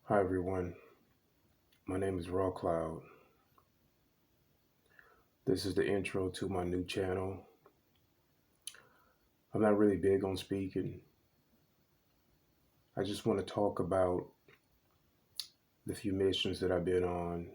Hi everyone, my name is Raw Cloud. This is the intro to my new channel. I'm not really big on speaking. I just want to talk about the few missions that I've been on,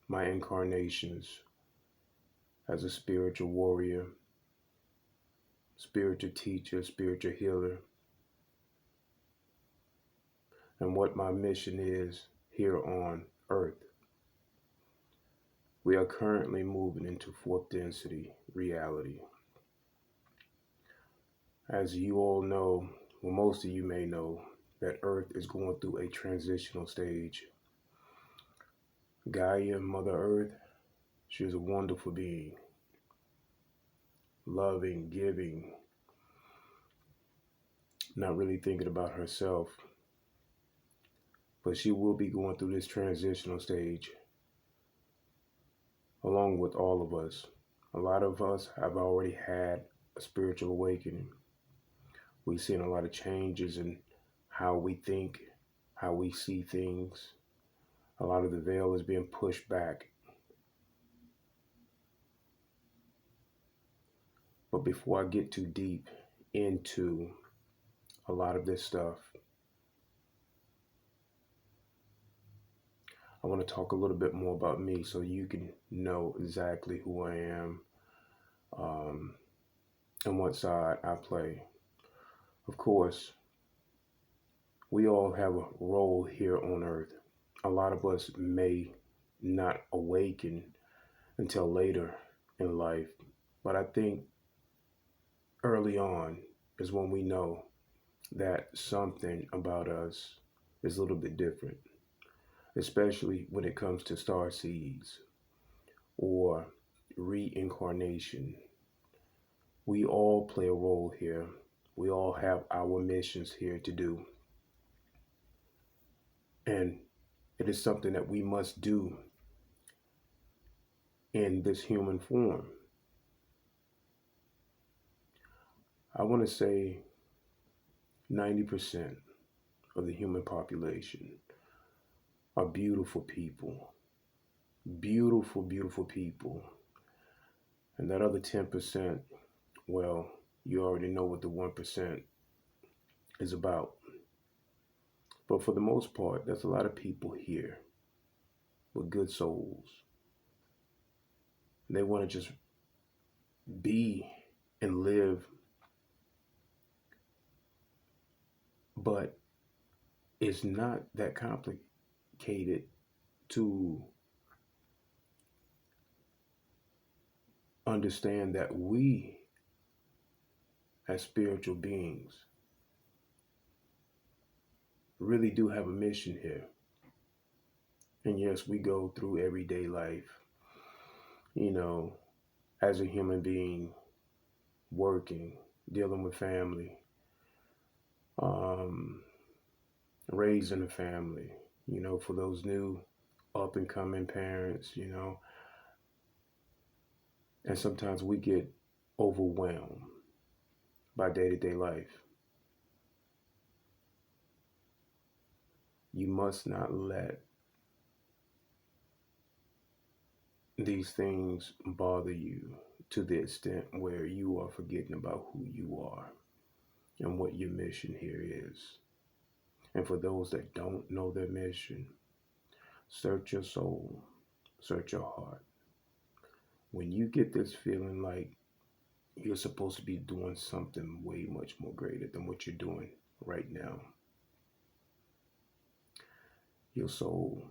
my incarnations as a spiritual warrior, spiritual teacher, spiritual healer, and what my mission is here on Earth. We are currently moving into fourth density reality. As you all know, well, most of you may know, that Earth is going through a transitional stage. Gaia, Mother Earth, she is a wonderful being, loving, giving, not really thinking about herself. But she will be going through this transitional stage along with all of us. A lot of us have already had a spiritual awakening. We've seen a lot of changes in how we think, how we see things. A lot of the veil is being pushed back. But before I get too deep into a lot of this stuff, I want to talk a little bit more about me so you can know exactly who I am and what side I play. Of course, we all have a role here on earth. A lot of us may not awaken until later in life, but I think early on is when we know that something about us is a little bit different, especially when it comes to star seeds or reincarnation. We all play a role here. We all have our missions here to do. And it is something that we must do in this human form. I want to say 90% of the human population are beautiful people. Beautiful, beautiful people. And that other 10%, well, you already know what the 1% is about. But for the most part, there's a lot of people here with good souls. They want to just be and live, but it's not that complicated to understand that we, as spiritual beings, really do have a mission here. And yes, we go through everyday life, you know, as a human being, working, dealing with family, um, raising a family, for those new up and coming parents, and sometimes we get overwhelmed by day to day life. You must not let these things bother you to the extent where you are forgetting about who you are and what your mission here is. And for those that don't know their mission, search your soul, search your heart. When you get this feeling like you're supposed to be doing something way much more greater than what you're doing right now, your soul,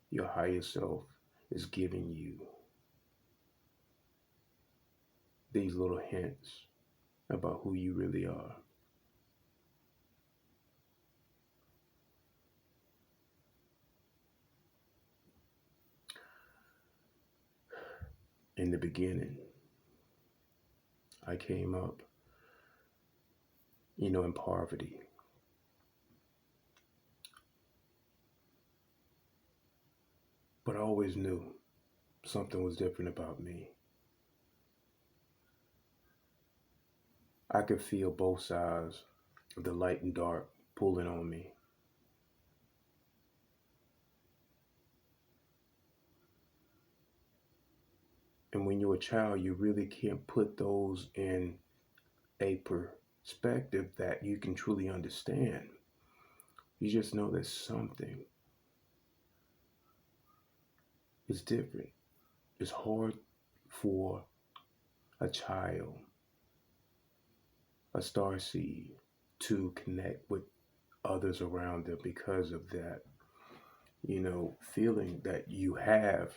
your higher self is giving you these little hints about who you really are. In the beginning, I came up, in poverty. But I always knew something was different about me. I could feel both sides of the light and dark pulling on me. And when you're a child, you really can't put those in a perspective that you can truly understand. You just know that something is different. It's hard for a child, a star seed, to connect with others around them because of that, feeling that you have.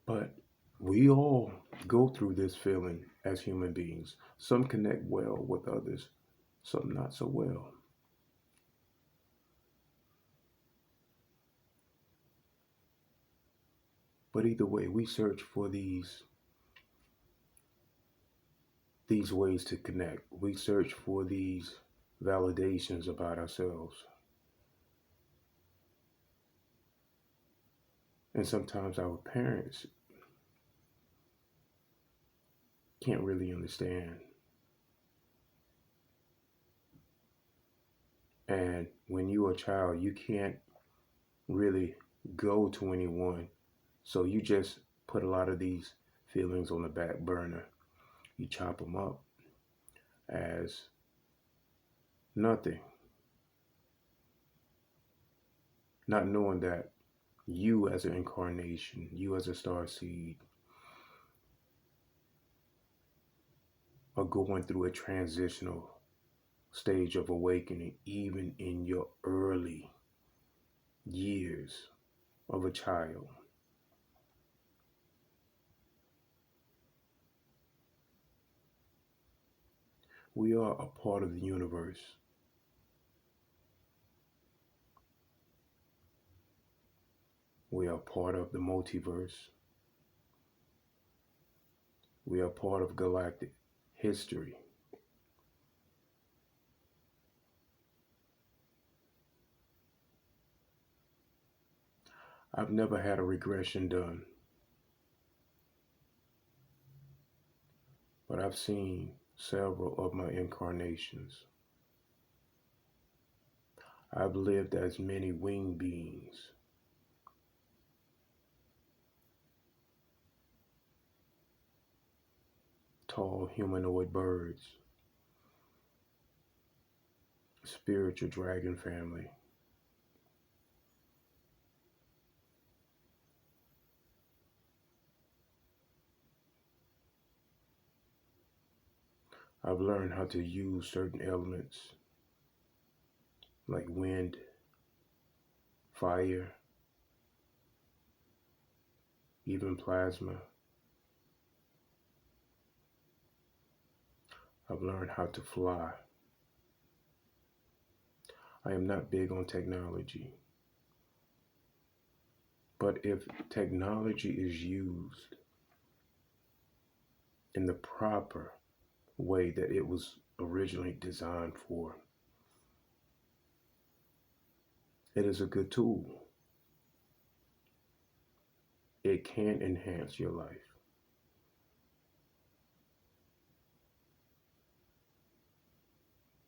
But we all go through this feeling as human beings. Some connect well with others, some not so well. But either way, we search for these ways to connect. We search for these validations about ourselves. And sometimes our parents can't really understand. And when you're a child, you can't really go to anyone. So you just put a lot of these feelings on the back burner. You chop them up as nothing, not knowing that you as an incarnation, you as a star seed, are going through a transitional stage of awakening, even in your early years of a child. We are a part of the universe. We are part of the multiverse. We are part of galactic history. I've never had a regression done, but I've seen several of my incarnations. I've lived as many winged beings, tall humanoid birds, spiritual dragon family. I've learned how to use certain elements like wind, fire, even plasma. I've learned how to fly. I am not big on technology, but if technology is used in the proper way that it was originally designed for, it is a good tool. It can enhance your life,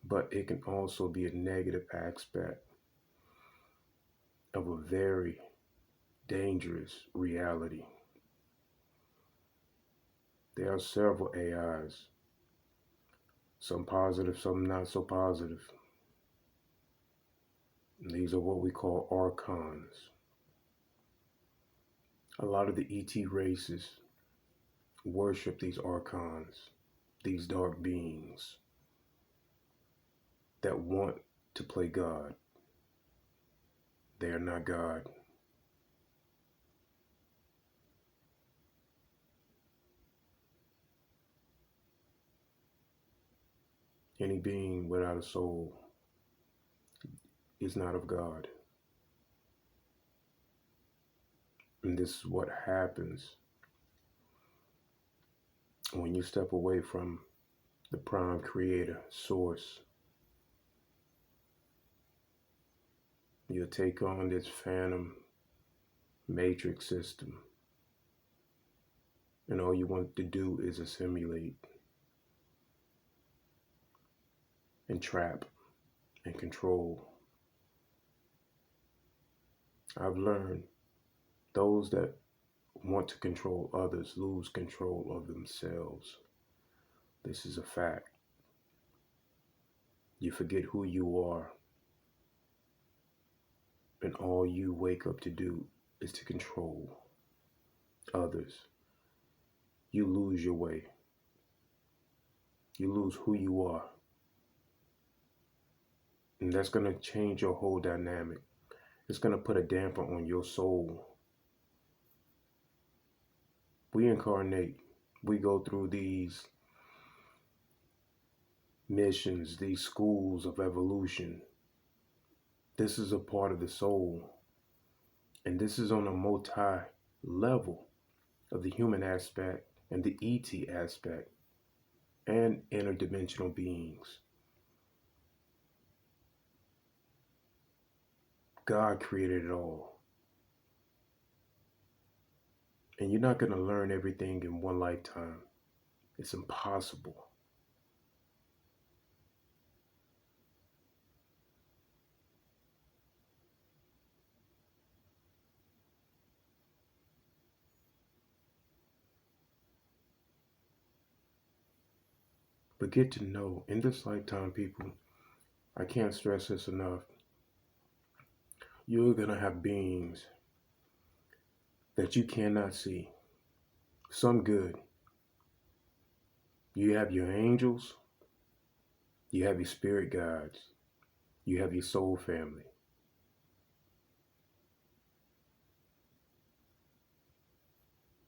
but it can also be a negative aspect of a very dangerous reality. There are several AIs, some positive, some not so positive. These are what we call archons. A lot of the ET races worship these archons, these dark beings that want to play God. They are not God. Any being without a soul is not of God. And this is what happens when you step away from the prime creator, source. You take on this phantom matrix system, and all you want to do is assimilate and trap and control. I've learned those that want to control others lose control of themselves. This is a fact. You forget who you are, and all you wake up to do is to control others. You lose your way. You lose who you are. And that's going to change your whole dynamic. It's going to put a damper on your soul. We incarnate. We go through these missions, these schools of evolution. This is a part of the soul. And this is on a multi-level of the human aspect and the ET aspect and interdimensional beings. God created it all. And you're not going to learn everything in one lifetime. It's impossible. But get to know, in this lifetime, people, I can't stress this enough, you're going to have beings that you cannot see. Some good. You have your angels, you have your spirit guides, you have your soul family.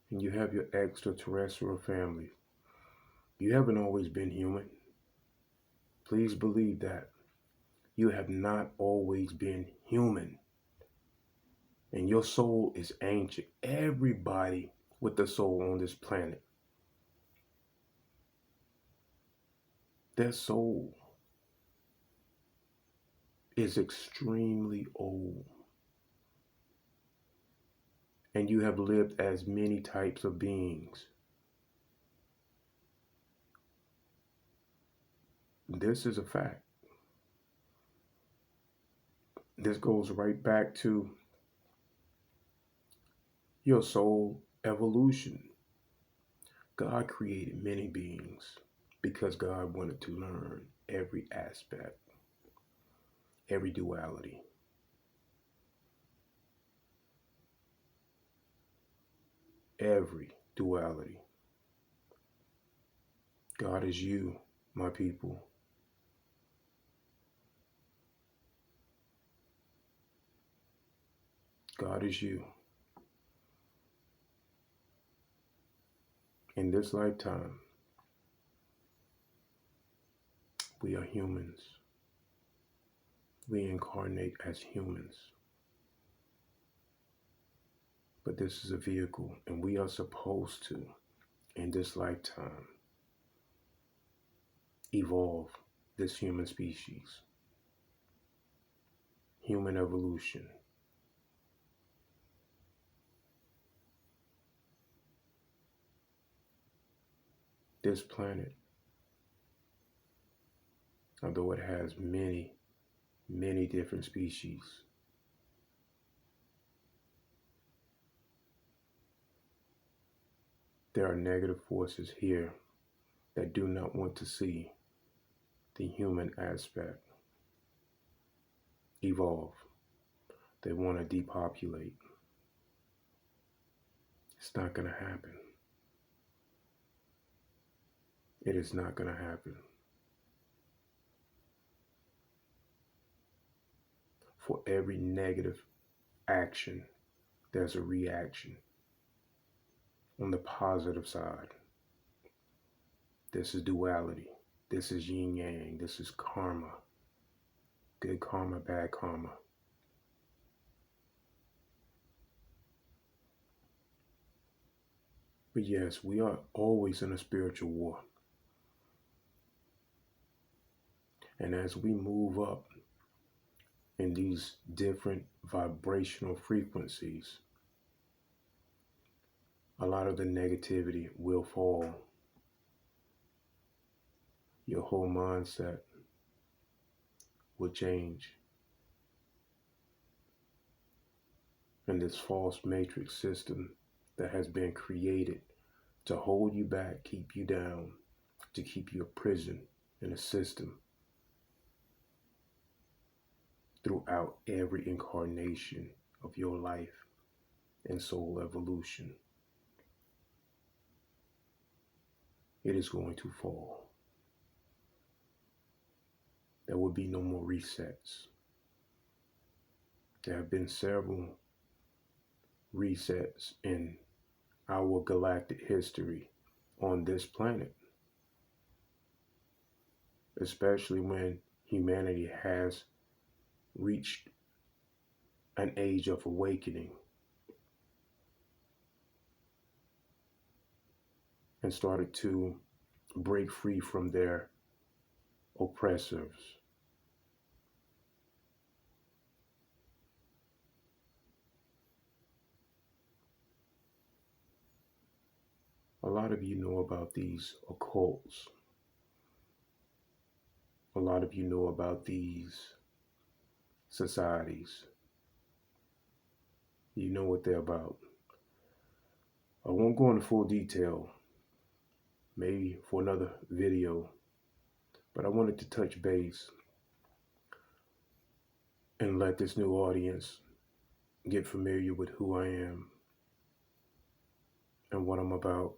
And you have your extraterrestrial family. You haven't always been human. Please believe that. You have not always been human. And your soul is ancient. Everybody with a soul on this planet, their soul is extremely old. And you have lived as many types of beings. This is a fact. This goes right back to your soul evolution. God created many beings because God wanted to learn every aspect, every duality. Every duality. God is you, my people. God is you. In this lifetime, we are humans. We incarnate as humans. But this is a vehicle, and we are supposed to, in this lifetime, evolve this human species. Human evolution. This planet, although it has many, many different species, there are negative forces here that do not want to see the human aspect evolve. They want to depopulate. It's not going to happen. It is not going to happen. For every negative action, there's a reaction on the positive side. This is duality. This is yin yang. This is karma. Good karma, bad karma. But yes, we are always in a spiritual war. And as we move up in these different vibrational frequencies, a lot of the negativity will fall. Your whole mindset will change. And this false matrix system that has been created to hold you back, keep you down, to keep you a prison in a system throughout every incarnation of your life and soul evolution. It is going to fall. There will be no more resets. There have been several resets in our galactic history on this planet, especially when humanity has reached an age of awakening and started to break free from their oppressors. A lot of you know about these occults. A lot of you know about these societies. You know what they're about. I won't go into full detail, maybe for another video, but I wanted to touch base and let this new audience get familiar with who I am and what I'm about.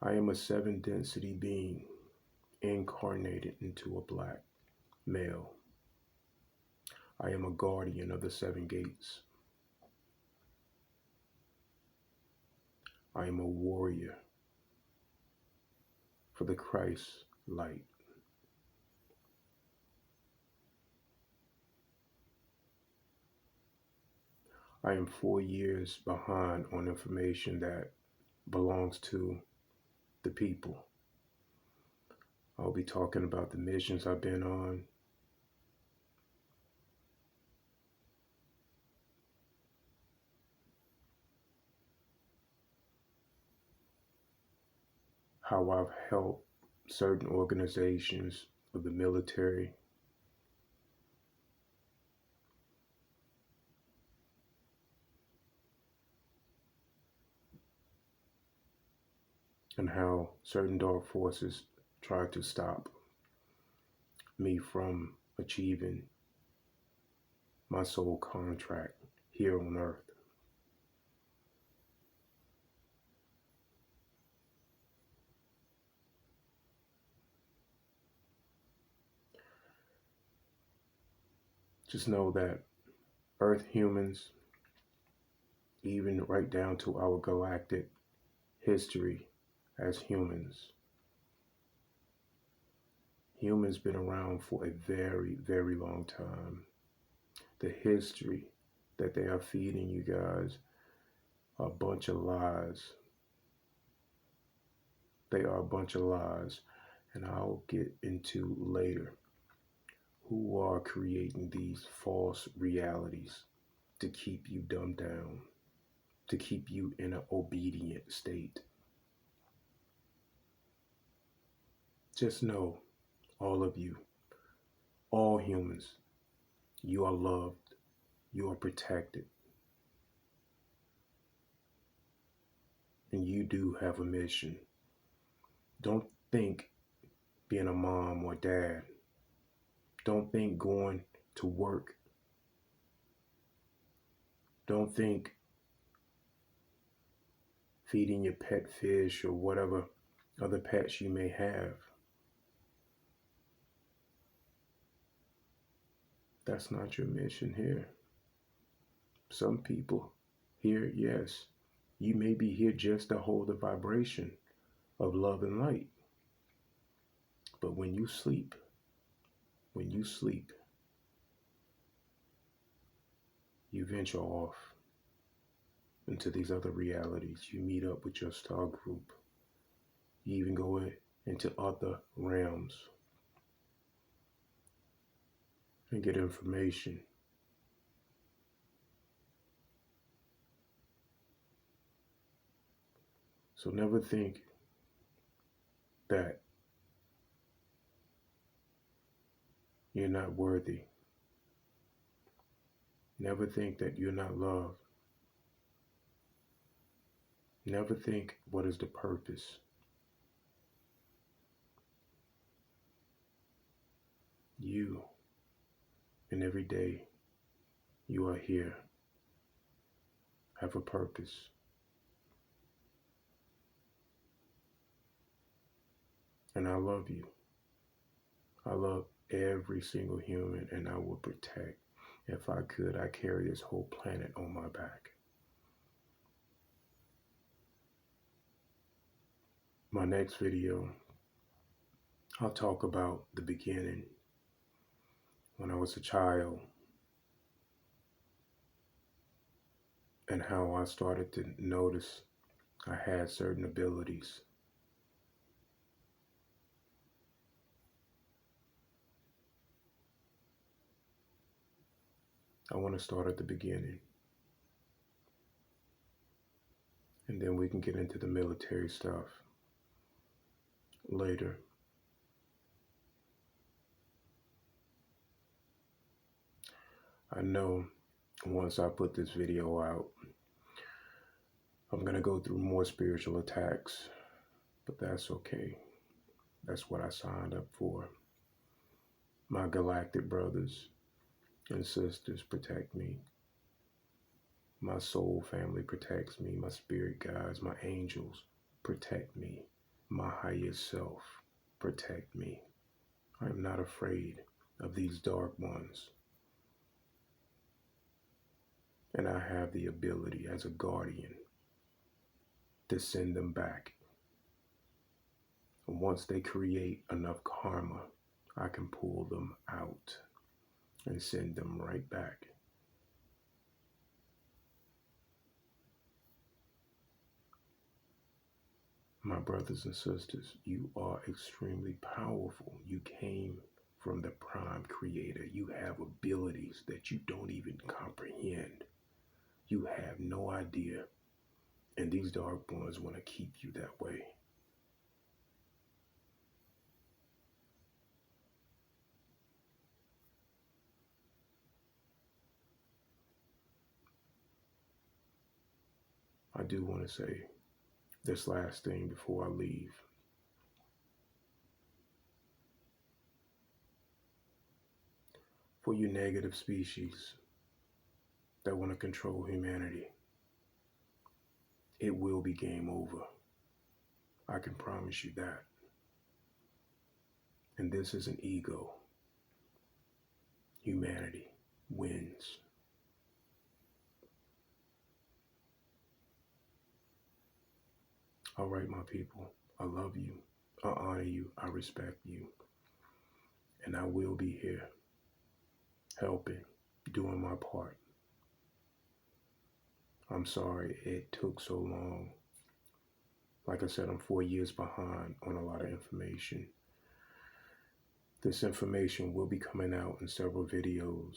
I am a 7-density being incarnated into a black male. I am a guardian of the 7 gates. I am a warrior for the Christ light. I am 4 years behind on information that belongs to the people. I'll be talking about the missions I've been on, how I've helped certain organizations of the military, and how certain dark forces try to stop me from achieving my soul contract here on earth. Just know that Earth humans, even right down to our galactic history as humans, humans been around for a very, very long time. The history that they are feeding you guys are a bunch of lies. They are a bunch of lies, and I'll get into later who are creating these false realities to keep you dumbed down, to keep you in an obedient state. Just know, all of you, all humans, you are loved, you are protected, and you do have a mission. Don't think being a mom or dad, don't think going to work, don't think feeding your pet fish or whatever other pets you may have. That's not your mission here. Some people here, yes, you may be here just to hold the vibration of love and light. But when you sleep, you venture off into these other realities. You meet up with your star group. You even go into other realms and get information. So never think that you're not worthy. Never think that you're not loved. Never think what is the purpose. You, and every day you are here, have a purpose. And I love you. I love every single human, and I will protect. If I could, I carry this whole planet on my back. My next video, I'll talk about the beginning, when I was a child, and how I started to notice I had certain abilities. I want to start at the beginning, and then we can get into the military stuff later. I know once I put this video out, I'm going to go through more spiritual attacks, but that's okay. That's what I signed up for. My galactic brothers and sisters protect me. My soul family protects me. My spirit guides, my angels protect me. My highest self protect me. I am not afraid of these dark ones. And I have the ability as a guardian to send them back. And once they create enough karma, I can pull them out and send them right back. My brothers and sisters, you are extremely powerful. You came from the prime creator. You have abilities that you don't even comprehend. You have no idea. And these dark ones want to keep you that way. I do want to say this last thing before I leave. For you negative species that want to control humanity, it will be game over. I can promise you that. And this is an ego. Humanity wins. All right, my people, I love you. I honor you. I respect you. And I will be here helping, doing my part. I'm sorry it took so long. Like I said, I'm 4 years behind on a lot of information. This information will be coming out in several videos.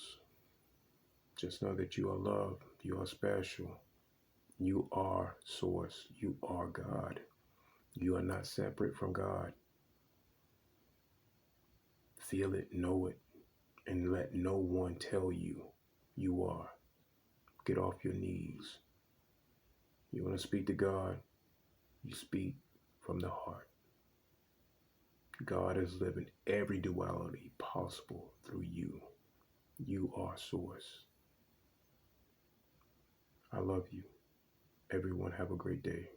Just know that you are loved. You are special. You are source. You are God. You are not separate from God. Feel it, know it, and let no one tell you you are. Get off your knees. You want to speak to God? You speak from the heart. God is living every duality possible through you. You are source. I love you. Everyone have a great day.